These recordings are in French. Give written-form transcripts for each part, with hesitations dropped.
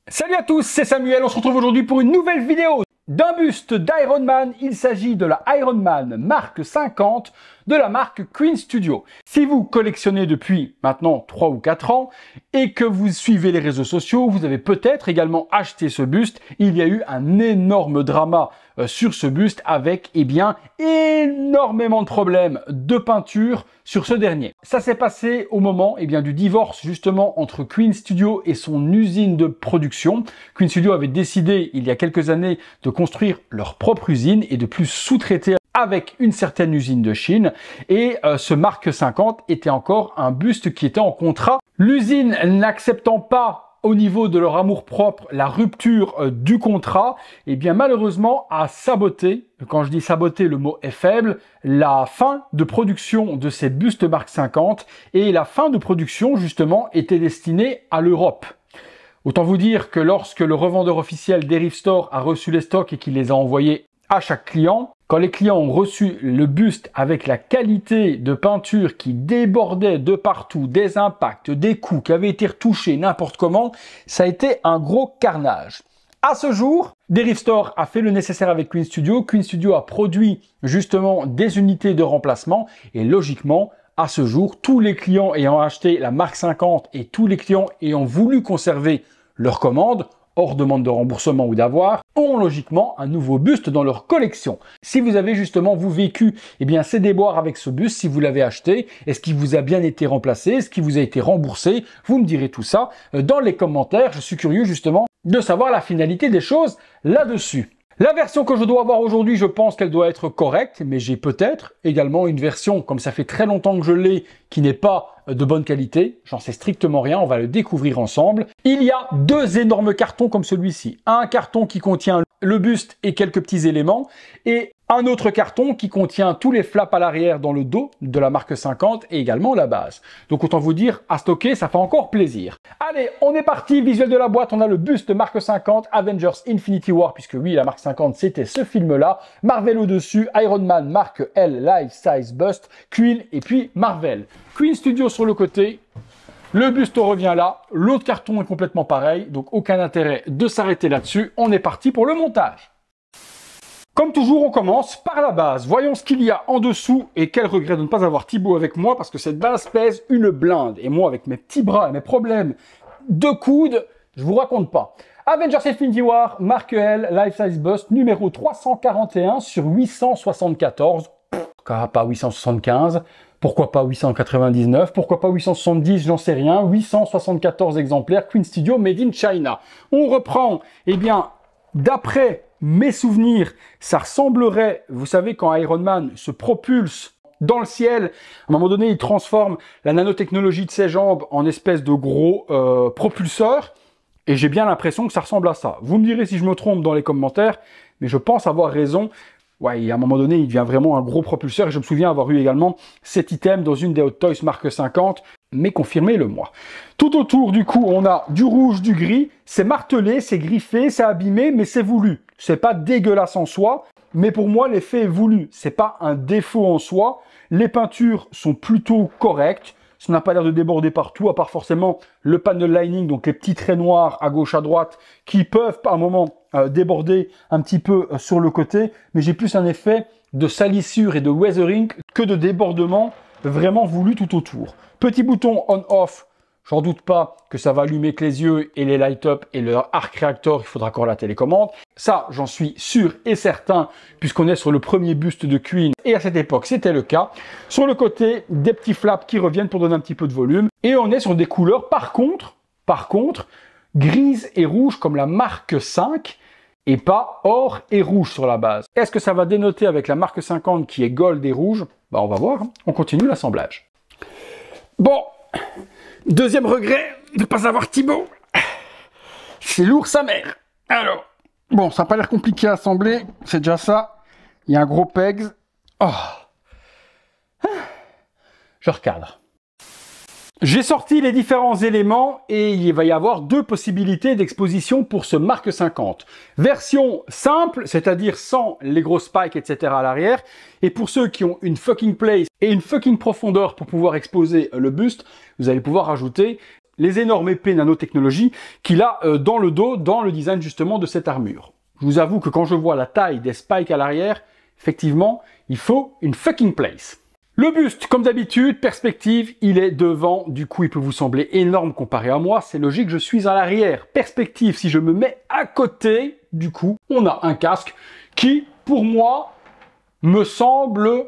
Salut à tous, c'est Samuel, on se retrouve aujourd'hui pour une nouvelle vidéo d'un buste d'Iron Man. Il s'agit de la Iron Man Mark 50 de la marque Queen Studio. Si vous collectionnez depuis maintenant 3 ou 4 ans et que vous suivez les réseaux sociaux, vous avez peut-être également acheté ce buste. Il y a eu un énorme drama sur ce buste avec énormément de problèmes de peinture sur ce dernier. Ça s'est passé au moment du divorce justement entre Queen Studio et son usine de production. Queen Studio avait décidé il y a quelques années de construire leur propre usine et de plus sous-traiter avec une certaine usine de Chine, et ce Mark 50 était encore un buste qui était en contrat. L'usine n'acceptant pas au niveau de leur amour-propre la rupture du contrat, malheureusement a saboté, quand je dis saboter, le mot est faible, la fin de production de ces bustes Mark 50, et la fin de production justement était destinée à l'Europe. Autant vous dire que lorsque le revendeur officiel Derive Store a reçu les stocks et qu'il les a envoyés à chaque client, quand les clients ont reçu le buste avec la qualité de peinture qui débordait de partout, des impacts, des coups qui avaient été retouchés n'importe comment, ça a été un gros carnage. À ce jour, Derive Store a fait le nécessaire avec Queen Studio. Queen Studio a produit justement des unités de remplacement et logiquement, à ce jour, tous les clients ayant acheté la Mark 50 et tous les clients ayant voulu conserver leur commande, hors demande de remboursement ou d'avoir, ont logiquement un nouveau buste dans leur collection. Si vous avez justement, vous vécu, ces déboires avec ce buste, si vous l'avez acheté, est-ce qu'il vous a bien été remplacé, est-ce qu'il vous a été remboursé, vous me direz tout ça dans les commentaires. Je suis curieux justement de savoir la finalité des choses là-dessus. La version que je dois avoir aujourd'hui, je pense qu'elle doit être correcte, mais j'ai peut-être également une version, comme ça fait très longtemps que je l'ai, qui n'est pas de bonne qualité. J'en sais strictement rien, on va le découvrir ensemble. Il y a deux énormes cartons comme celui-ci. Un carton qui contient le buste et quelques petits éléments, et un autre carton qui contient tous les flaps à l'arrière dans le dos de la Mark 50 et également la base. Donc autant vous dire, à stocker, ça fait encore plaisir. Allez, on est parti, visuel de la boîte, on a le buste Mark 50, Avengers Infinity War, puisque oui, la Mark 50, c'était ce film-là. Marvel au-dessus, Iron Man Mark L Life Size Bust, Queen et puis Marvel. Queen Studio sur le côté. Le buste revient là, l'autre carton est complètement pareil, donc aucun intérêt de s'arrêter là-dessus. On est parti pour le montage. Comme toujours, on commence par la base. Voyons ce qu'il y a en dessous, et quel regret de ne pas avoir Thibaut avec moi, parce que cette base pèse une blinde. Et moi, avec mes petits bras et mes problèmes de coude, je vous raconte pas. Avengers Infinity War, Mark L, Life Size Bust, numéro 341 sur 874. Pas 875. Pourquoi pas 899, pourquoi pas 870, j'en sais rien, 874 exemplaires, Queen Studio, Made in China. On reprend, d'après mes souvenirs, ça ressemblerait, vous savez, quand Iron Man se propulse dans le ciel, à un moment donné, il transforme la nanotechnologie de ses jambes en espèce de gros propulseur, et j'ai bien l'impression que ça ressemble à ça. Vous me direz si je me trompe dans les commentaires, mais je pense avoir raison. Ouais, à un moment donné, il devient vraiment un gros propulseur. Et je me souviens avoir eu également cet item dans une des Hot Toys Mark 50, mais confirmez-le moi. Tout autour, du coup, on a du rouge, du gris. C'est martelé, c'est griffé, c'est abîmé, mais c'est voulu. C'est pas dégueulasse en soi, mais pour moi, l'effet est voulu. C'est pas un défaut en soi. Les peintures sont plutôt correctes. Ça n'a pas l'air de déborder partout, à part forcément le panel lining, donc les petits traits noirs à gauche, à droite, qui peuvent par moment déborder un petit peu sur le côté, mais j'ai plus un effet de salissure et de weathering que de débordement vraiment voulu tout autour. Petit bouton on-off, j'en doute pas que ça va allumer que les yeux et les light-up et le arc reactor, il faudra encore la télécommande. Ça, j'en suis sûr et certain, puisqu'on est sur le premier buste de Queen, et à cette époque, c'était le cas. Sur le côté, des petits flaps qui reviennent pour donner un petit peu de volume, et on est sur des couleurs, par contre, grises et rouges comme la Mark 5, et pas or et rouge sur la base. Est-ce que ça va dénoter avec la Mark 50 qui est gold et rouge? On va voir, on continue l'assemblage. Bon, deuxième regret de ne pas avoir Thibaut. C'est lourd sa mère. Alors, bon, ça n'a pas l'air compliqué à assembler, c'est déjà ça. Il y a un gros pegs. Oh. Je recadre. J'ai sorti les différents éléments et il va y avoir deux possibilités d'exposition pour ce Mark 50. Version simple, c'est-à-dire sans les gros spikes, etc. à l'arrière. Et pour ceux qui ont une fucking place et une fucking profondeur pour pouvoir exposer le buste, vous allez pouvoir ajouter les énormes épées nanotechnologie qu'il a dans le dos, dans le design justement de cette armure. Je vous avoue que quand je vois la taille des spikes à l'arrière, effectivement, il faut une fucking place. Le buste, comme d'habitude, perspective, il est devant, du coup il peut vous sembler énorme comparé à moi, c'est logique, je suis à l'arrière. Perspective, si je me mets à côté, du coup, on a un casque qui, pour moi, me semble,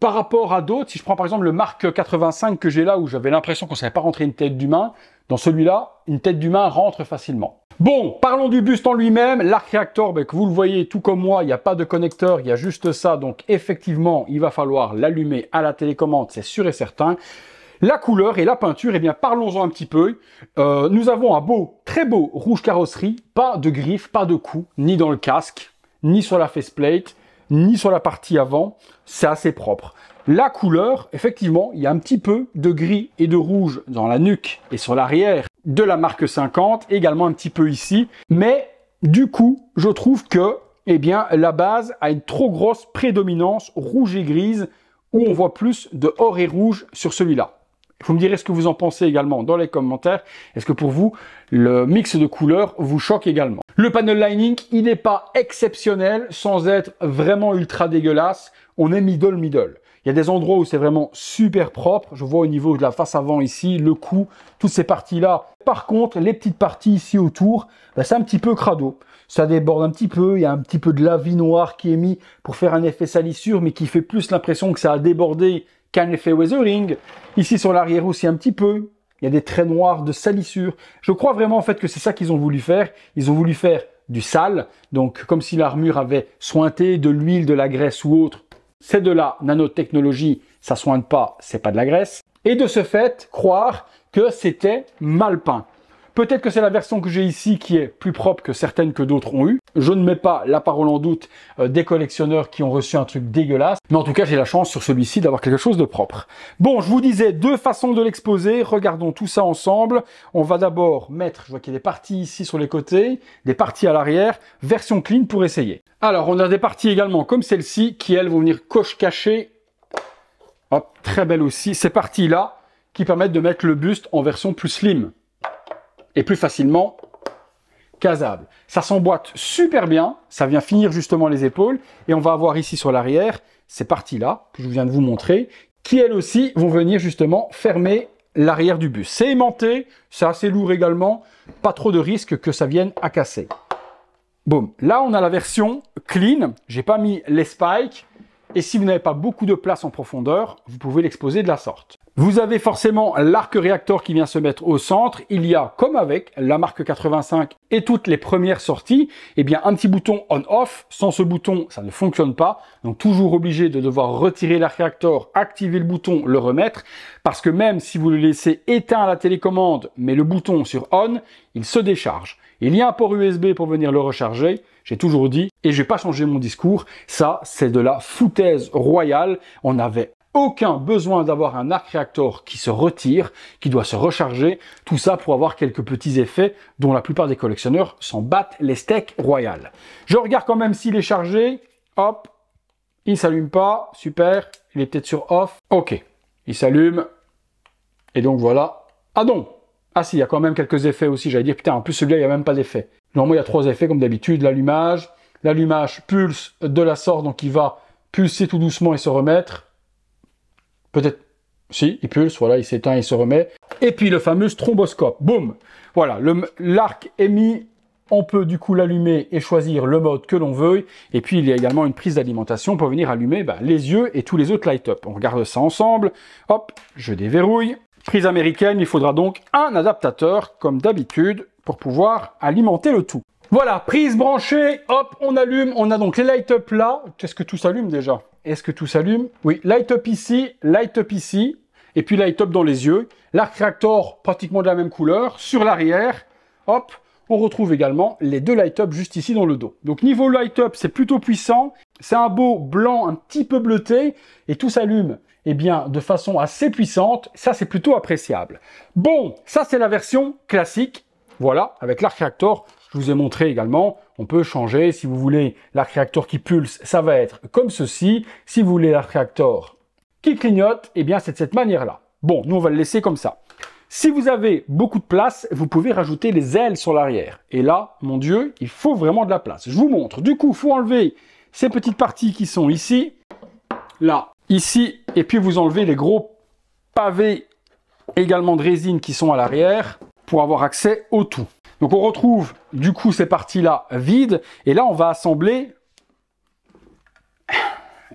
par rapport à d'autres, si je prends par exemple le Mark 85 que j'ai là, où j'avais l'impression qu'on ne savait pas rentrer une tête d'humain, dans celui-là, une tête d'humain rentre facilement. Bon, parlons du buste en lui-même. L'arc réacteur, que vous le voyez, tout comme moi, il n'y a pas de connecteur, il y a juste ça. Donc effectivement, il va falloir l'allumer à la télécommande, c'est sûr et certain. La couleur et la peinture, eh bien parlons-en un petit peu. Nous avons un beau, très beau rouge carrosserie, pas de griffes, pas de coups, ni dans le casque, ni sur la faceplate, ni sur la partie avant. C'est assez propre. La couleur, effectivement, il y a un petit peu de gris et de rouge dans la nuque et sur l'arrière de la marque 50, également un petit peu ici. Mais du coup, je trouve que eh bien, la base a une trop grosse prédominance rouge et grise où on voit plus de or et rouge sur celui-là. Vous me direz ce que vous en pensez également dans les commentaires. Est-ce que pour vous, le mix de couleurs vous choque également? Le panel lining, il n'est pas exceptionnel sans être vraiment ultra dégueulasse. On est middle. Il y a des endroits où c'est vraiment super propre. Je vois au niveau de la face avant ici, le cou, toutes ces parties-là. Par contre, les petites parties ici autour, c'est un petit peu crado. Ça déborde un petit peu, il y a un petit peu de lavis noir qui est mis pour faire un effet salissure, mais qui fait plus l'impression que ça a débordé qu'un effet weathering. Ici sur l'arrière aussi un petit peu. Il y a des traits noirs de salissure. Je crois vraiment en fait que c'est ça qu'ils ont voulu faire. Ils ont voulu faire du sale, donc comme si l'armure avait sointé de l'huile, de la graisse ou autre. C'est de la nanotechnologie, ça soigne pas, c'est pas de la graisse. Et de ce fait, croire que c'était mal peint. Peut-être que c'est la version que j'ai ici qui est plus propre que certaines que d'autres ont eu. Je ne mets pas la parole en doute des collectionneurs qui ont reçu un truc dégueulasse. Mais en tout cas, j'ai la chance sur celui-ci d'avoir quelque chose de propre. Bon, je vous disais deux façons de l'exposer. Regardons tout ça ensemble. On va d'abord mettre, je vois qu'il y a des parties ici sur les côtés, des parties à l'arrière, version clean pour essayer. Alors, on a des parties également comme celle-ci qui, elles, vont venir coche-cacher. Hop, très belle aussi. Ces parties-là qui permettent de mettre le buste en version plus slim et plus facilement casable. Ça s'emboîte super bien, ça vient finir justement les épaules, et on va avoir ici sur l'arrière ces parties-là, que je viens de vous montrer, qui elles aussi vont venir justement fermer l'arrière du buste. C'est aimanté, c'est assez lourd également, pas trop de risque que ça vienne à casser. Boum, là on a la version clean, j'ai pas mis les spikes, et si vous n'avez pas beaucoup de place en profondeur, vous pouvez l'exposer de la sorte. Vous avez forcément l'arc réacteur qui vient se mettre au centre. Il y a, comme avec la marque 85 et toutes les premières sorties, eh bien un petit bouton on-off. Sans ce bouton, ça ne fonctionne pas. Donc toujours obligé de devoir retirer l'arc réacteur, activer le bouton, le remettre. Parce que même si vous le laissez éteint à la télécommande, mais le bouton sur on, il se décharge. Il y a un port USB pour venir le recharger. J'ai toujours dit, et je vais pas changer mon discours, ça c'est de la foutaise royale. On avait aucun besoin d'avoir un arc réacteur qui se retire, qui doit se recharger, tout ça pour avoir quelques petits effets dont la plupart des collectionneurs s'en battent les steaks royales. Je regarde quand même s'il est chargé, hop, il s'allume pas, super, il est peut-être sur off, ok, il s'allume, et donc voilà, ah non, ah si, il y a quand même quelques effets aussi, j'allais dire, putain, en plus celui-là, il n'y a même pas d'effet. Normalement, il y a 3 effets comme d'habitude, l'allumage pulse de la sorte, donc il va pulser tout doucement et se remettre. Peut-être, si, il pulse, voilà, il s'éteint, il se remet. Et puis le fameux stromboscope, boum. Voilà, l'arc est mis, on peut du coup l'allumer et choisir le mode que l'on veut. Et puis il y a également une prise d'alimentation pour venir allumer les yeux et tous les autres light-up. On regarde ça ensemble. Hop, je déverrouille. Prise américaine, il faudra donc un adaptateur, comme d'habitude, pour pouvoir alimenter le tout. Voilà, prise branchée, hop, on allume. On a donc les light-up là. Est-ce que tout s'allume déjà? Est-ce que tout s'allume? Oui, light-up ici, et puis light-up dans les yeux. L'arc réacteur, pratiquement de la même couleur. Sur l'arrière, hop, on retrouve également les deux light-up juste ici dans le dos. Donc niveau light-up, c'est plutôt puissant. C'est un beau blanc un petit peu bleuté, et tout s'allume eh bien, de façon assez puissante. Ça, c'est plutôt appréciable. Bon, ça, c'est la version classique. Voilà, avec l'arc réacteur. Je vous ai montré également, on peut changer. Si vous voulez l'arc réacteur qui pulse, ça va être comme ceci. Si vous voulez l'arc réacteur qui clignote, eh bien c'est de cette manière-là. Bon, nous on va le laisser comme ça. Si vous avez beaucoup de place, vous pouvez rajouter les ailes sur l'arrière. Et là, mon Dieu, il faut vraiment de la place. Je vous montre. Du coup, il faut enlever ces petites parties qui sont ici, là, ici, et puis vous enlevez les gros pavés également de résine qui sont à l'arrière pour avoir accès au tout. Donc on retrouve du coup ces parties-là vides, et là on va assembler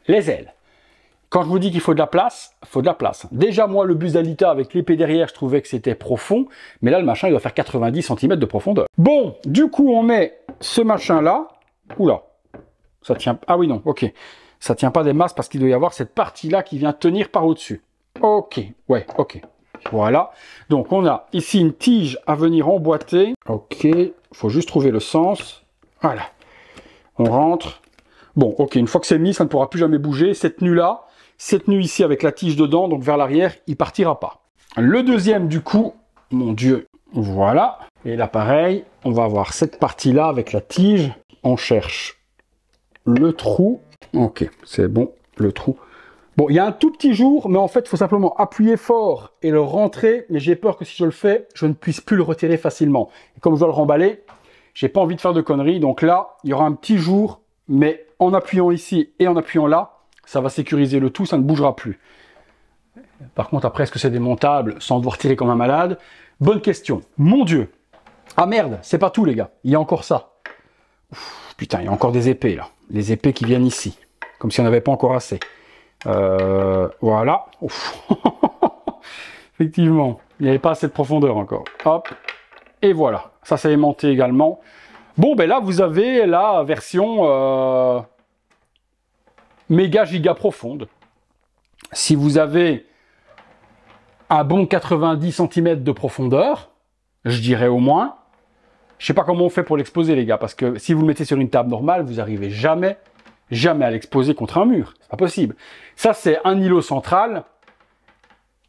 les ailes. Quand je vous dis qu'il faut de la place, il faut de la place. Déjà moi le bus d'Alita avec l'épée derrière, je trouvais que c'était profond, mais là le machin il doit faire 90 cm de profondeur. Bon, du coup on met ce machin-là, oula, ça tient, ah oui non, ok, ça tient pas des masses parce qu'il doit y avoir cette partie-là qui vient tenir par au-dessus. Ok, ouais, ok. Voilà, donc on a ici une tige à venir emboîter. Ok, il faut juste trouver le sens. Voilà, on rentre. Bon, ok, une fois que c'est mis, ça ne pourra plus jamais bouger. Cette tenue-là, cette tenue ici avec la tige dedans, donc vers l'arrière, il partira pas. Le deuxième, du coup, mon Dieu, voilà. Et là, pareil, on va avoir cette partie-là avec la tige. On cherche le trou. Ok, c'est bon, le trou. Bon, il y a un tout petit jour, mais en fait, il faut simplement appuyer fort et le rentrer. Mais j'ai peur que si je le fais, je ne puisse plus le retirer facilement. Et comme je dois le remballer, j'ai pas envie de faire de conneries. Donc là, il y aura un petit jour, mais en appuyant ici et en appuyant là, ça va sécuriser le tout, ça ne bougera plus. Par contre, après, est-ce que c'est démontable sans devoir tirer comme un malade? Bonne question. Mon Dieu. Ah merde, c'est pas tout, les gars. Il y a encore ça. Ouf, putain, il y a encore des épées, là. Les épées qui viennent ici. Comme si on n'avait pas encore assez. Voilà. Effectivement, il n'y avait pas assez de profondeur encore. Hop. Et voilà. Ça, c'est aimanté également. Bon, ben là, vous avez la version méga giga profonde. Si vous avez un bon 90 cm de profondeur, je dirais au moins, je sais pas comment on fait pour l'exposer, les gars, parce que si vous le mettez sur une table normale, vous n'arrivez jamais à l'exposer contre un mur. C'est pas possible. Ça, c'est un îlot central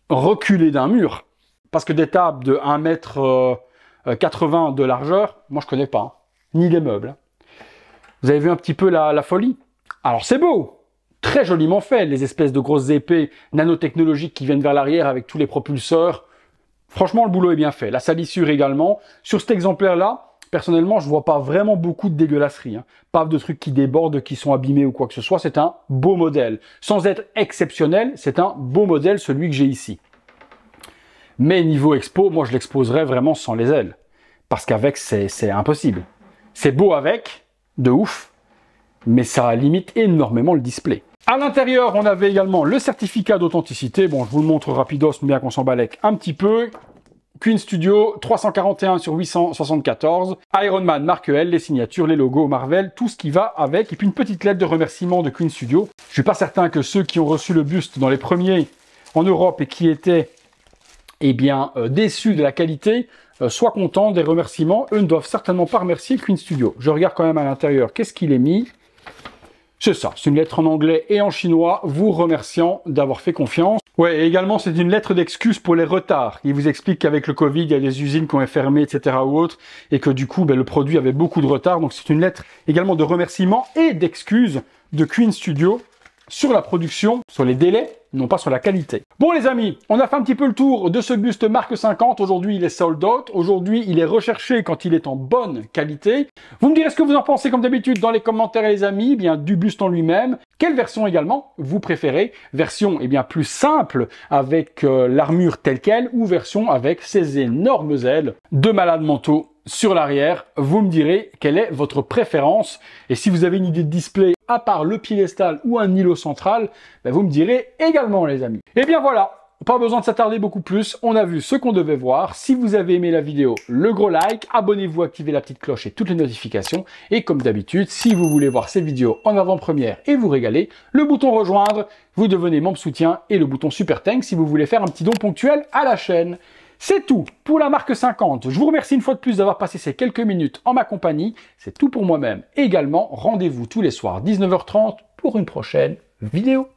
reculé d'un mur. Parce que des tables de 1,80 m de largeur, moi, je connais pas. Hein. Ni les meubles. Vous avez vu un petit peu la folie? Alors, c'est beau. Très joliment fait. Les espèces de grosses épées nanotechnologiques qui viennent vers l'arrière avec tous les propulseurs. Franchement, le boulot est bien fait. La salissure également. Sur cet exemplaire-là, personnellement, je vois pas vraiment beaucoup de dégueulasseries. Hein. Pas de trucs qui débordent, qui sont abîmés ou quoi que ce soit. C'est un beau modèle. Sans être exceptionnel, c'est un beau modèle, celui que j'ai ici. Mais niveau expo, moi, je l'exposerais vraiment sans les ailes. Parce qu'avec, c'est impossible. C'est beau avec, de ouf, mais ça limite énormément le display. À l'intérieur, on avait également le certificat d'authenticité. Bon, je vous le montre rapidos, mais bien qu'on s'en balèque un petit peu. Queen Studio 341/874, Iron Man marque L, les signatures, les logos Marvel, tout ce qui va avec, et puis une petite lettre de remerciement de Queen Studio. Je suis pas certain que ceux qui ont reçu le buste dans les premiers en Europe et qui étaient déçus de la qualité, soient contents des remerciements. Eux ne doivent certainement pas remercier Queen Studio. Je regarde quand même à l'intérieur, qu'est-ce qu'il est mis? C'est ça, c'est une lettre en anglais et en chinois, vous remerciant d'avoir fait confiance. Ouais, et également, c'est une lettre d'excuse pour les retards. Il vous explique qu'avec le Covid, il y a des usines qui ont fermé, etc. ou autres, et que du coup, le produit avait beaucoup de retard. Donc, c'est une lettre également de remerciement et d'excuses de Queen Studio sur la production, sur les délais, non pas sur la qualité. Bon les amis, on a fait un petit peu le tour de ce buste Mark 50. Aujourd'hui, il est sold out. Aujourd'hui, il est recherché quand il est en bonne qualité. Vous me direz ce que vous en pensez comme d'habitude dans les commentaires les amis, du buste en lui-même. Quelle version également vous préférez? Version plus simple avec l'armure telle quelle ou version avec ces énormes ailes de malades mentaux sur l'arrière? Vous me direz quelle est votre préférence. Et si vous avez une idée de display à part le piédestal ou un îlot central, vous me direz également les amis. Et bien voilà, pas besoin de s'attarder beaucoup plus, on a vu ce qu'on devait voir. Si vous avez aimé la vidéo, le gros like, abonnez-vous, activez la petite cloche et toutes les notifications. Et comme d'habitude, si vous voulez voir ces vidéos en avant-première et vous régaler, le bouton rejoindre, vous devenez membre soutien et le bouton super thanks si vous voulez faire un petit don ponctuel à la chaîne. C'est tout pour la Mark 50. Je vous remercie une fois de plus d'avoir passé ces quelques minutes en ma compagnie. C'est tout pour moi-même. Également, rendez-vous tous les soirs 19h30 pour une prochaine vidéo.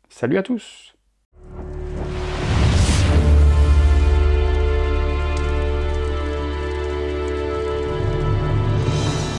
Salut à tous!